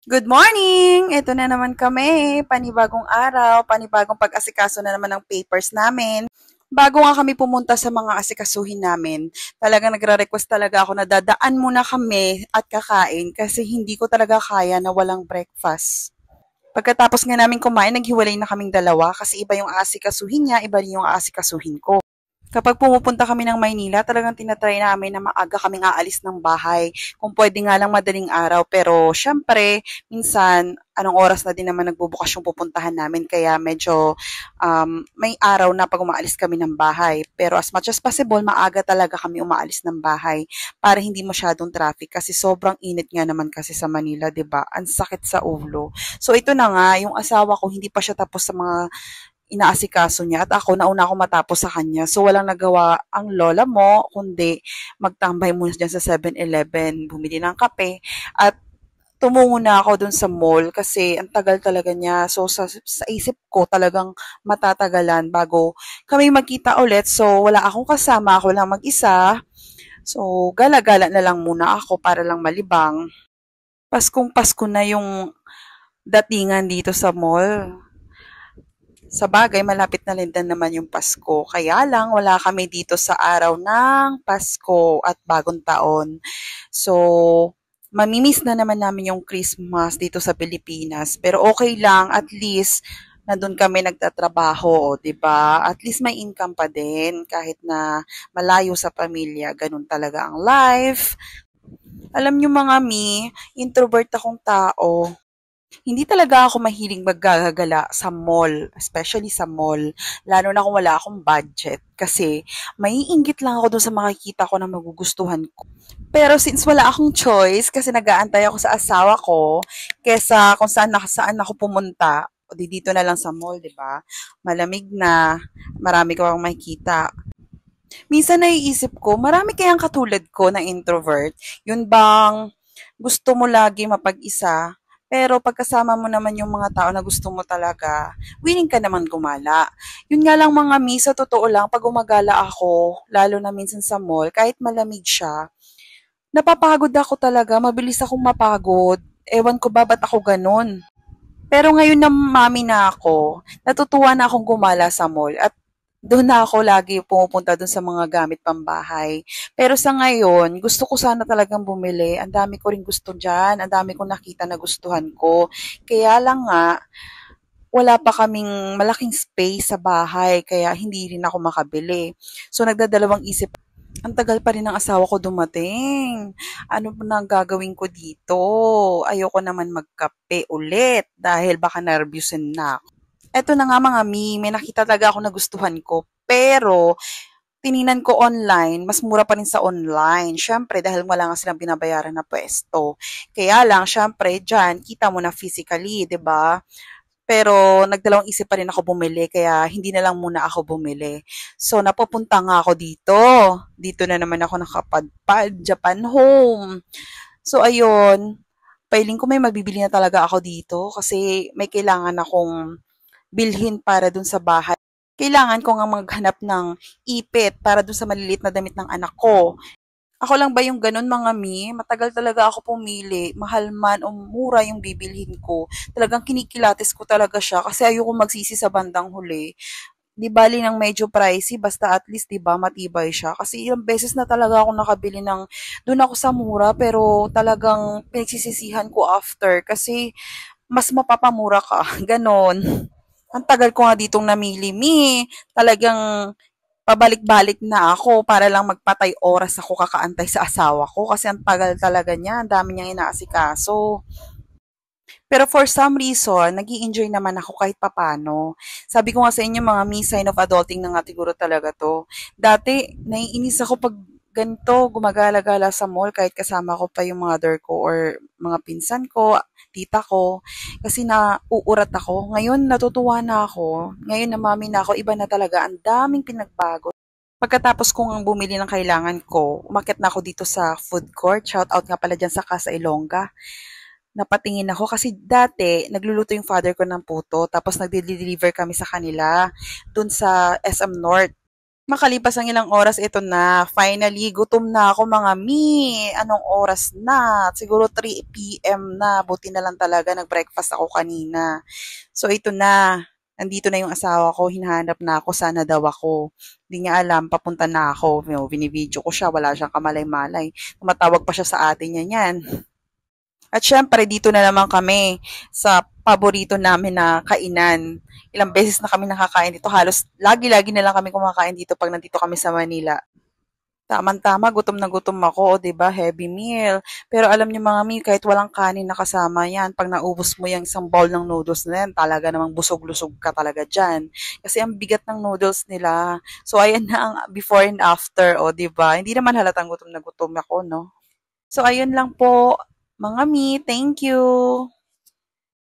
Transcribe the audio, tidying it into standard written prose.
Good morning! Ito na naman kami. Panibagong araw, panibagong pag-asikaso na naman ng papers namin. Bago nga kami pumunta sa mga asikasuhin namin, talagang nagre-request talaga ako na dadaan muna kami at kakain kasi hindi ko talaga kaya na walang breakfast. Pagkatapos nga namin kumain, naghiwalay na kaming dalawa kasi iba yung aasikasuhin niya, iba rin yung aasikasuhin ko. Kapag pumupunta kami ng Maynila, talagang tinatry namin na maaga kaming aalis ng bahay. Kung pwede nga lang madaling araw. Pero syempre, minsan, anong oras na din naman nagbubukas yung pupuntahan namin. Kaya medyo may araw na pag umaalis kami ng bahay. Pero as much as possible, maaga talaga kami umaalis ng bahay para hindi masyadong traffic. Kasi sobrang init nga naman kasi sa Manila, 'di ba? Ang sakit sa ulo. So ito na nga, yung asawa ko hindi pa siya tapos sa mga inaasikaso niya at ako nauna ako matapos sa kanya. So walang nagawa ang lola mo kundi magtambay muna diyan sa 7-Eleven, bumili ng kape at tumungo na ako dun sa mall kasi ang tagal talaga niya. So sa isip ko talagang matatagalan bago kami magkita ulit. So wala akong kasama, ako lang mag-isa. So gala-gala na lang muna ako para lang malibang. Paskong Pasko na yung datingan dito sa mall. Sa bagay, malapit na rin din naman yung Pasko. Kaya lang, wala kami dito sa araw ng Pasko at Bagong Taon. So, mamimiss na naman namin yung Christmas dito sa Pilipinas. Pero okay lang, at least, nandun kami nagtatrabaho, 'di ba? At least may income pa din kahit na malayo sa pamilya, ganun talaga ang life. Alam niyo mga introvert akong tao. Hindi talaga ako mahilig maggagala sa mall, especially sa mall, lalo na kung wala akong budget kasi maiinggit lang ako dun sa makikita ko na magugustuhan ko. Pero since wala akong choice kasi nag-aantay ako sa asawa ko kesa kung saan ako pumunta, o di dito na lang sa mall, 'di ba? Malamig na, marami ka pang makikita. Minsan naiisip ko, marami kayang katulad ko na introvert, yun bang gusto mo lagi mapag-isa, pero pagkasama mo naman yung mga tao na gusto mo talaga, willing ka naman gumala. Yun nga lang mga sa totoo lang, pag gumagala ako, lalo na minsan sa mall, kahit malamig siya, napapagod ako talaga, mabilis akong mapagod. Ewan ko ba ba't ako ganun. Pero ngayon na mami na ako, natutuwa na akong gumala sa mall at doon na ako lagi pumupunta doon sa mga gamit pambahay. Pero sa ngayon, gusto ko sana talagang bumili. Ang dami ko ring gusto dyan. Ang dami kong nakita na gustuhan ko. Kaya lang nga, wala pa kaming malaking space sa bahay. Kaya hindi rin ako makabili. So, nagdadalawang isip. Ang tagal pa rin ng asawa ko dumating. Ano ba na gagawin ko dito? Ayoko naman magkape ulit dahil baka nervyusin na ako. Eto na nga mga may nakita talaga ako na gustuhan ko. Pero, tininan ko online, mas mura pa rin sa online. Siyempre, dahil wala nga silang binabayaran na pwesto. Kaya lang, siyempre, dyan, kita mo na physically, 'di ba? Pero nagdalawang isip pa rin ako bumili kaya hindi na lang muna ako bumili. So napupunta nga ako dito. Dito na naman ako nakapadpad, Japan Home. So ayun, feeling ko may mabibili na talaga ako dito kasi may kailangan akong bilhin para dun sa bahay. Kailangan ko nga maghanap ng ipit para dun sa maliliit na damit ng anak ko. Ako lang ba yung gano'n mga matagal talaga ako pumili, mahal man o mura yung bibilhin ko. Talagang kinikilatis ko talaga siya kasi ayoko magsisi sa bandang huli. 'Di bali ng medyo pricey basta at least 'di ba matibay siya. Kasi ilang beses na talaga ako nakabili ng doon ako sa mura pero talagang pinagsisisihan ko after kasi mas mapapamura ka, gano'n. Ang tagal ko nga ditong namili, talagang pabalik-balik na ako para lang magpatay oras ako kakaantay sa asawa ko kasi ang tagal talaga niya, ang dami niyang inaasikaso. Pero for some reason, nag enjoy naman ako kahit papano. Sabi ko nga sa inyo mga sign of adulting na nga siguro talaga to. Dati, naiinis ako pag ganito, gumagala-gala sa mall kahit kasama ko pa yung mother ko or mga pinsan ko, tita ko, kasi nauurat ako. Ngayon, natutuwa na ako. Ngayon na mami na ako, iba na talaga. Ang daming pinagbago. Pagkatapos kong bumili ng kailangan ko, umakyat na ako dito sa food court. Shout out nga pala dyan sa Casa Ilongga. Napatingin ako kasi dati nagluluto yung father ko ng puto tapos nagde-deliver kami sa kanila dun sa SM North. Makalipas ang ilang oras, ito na. Finally, gutom na ako mga mi. Anong oras na? Siguro 3 p.m. na. Buti na lang talaga, nag-breakfast ako kanina. So, ito na. Nandito na yung asawa ko. Hinahanap na ako. Sana daw ako. Hindi niya alam. Papunta na ako. Binibidyo ko siya. Wala siyang kamalay-malay. Tumatawag pa siya sa atin niya yan. At syempre, dito na naman kami sa paborito namin na kainan. Ilang beses na kami nakakain dito. Halos lagi-lagi na lang kami kumakain dito pag nandito kami sa Manila. Tamang-tama, gutom na gutom ako, 'di ba? Heavy meal. Pero alam niyo mga mi, kahit walang kanin na kasama 'yan, pag naubos mo yung isang bowl ng noodles na 'yan, talaga namang busog-lusog ka talaga diyan. Kasi ang bigat ng noodles nila. So ayan na ang before and after, o 'di ba? Hindi naman halatang gutom na gutom ako, no? So ayun lang po, mga mi, thank you.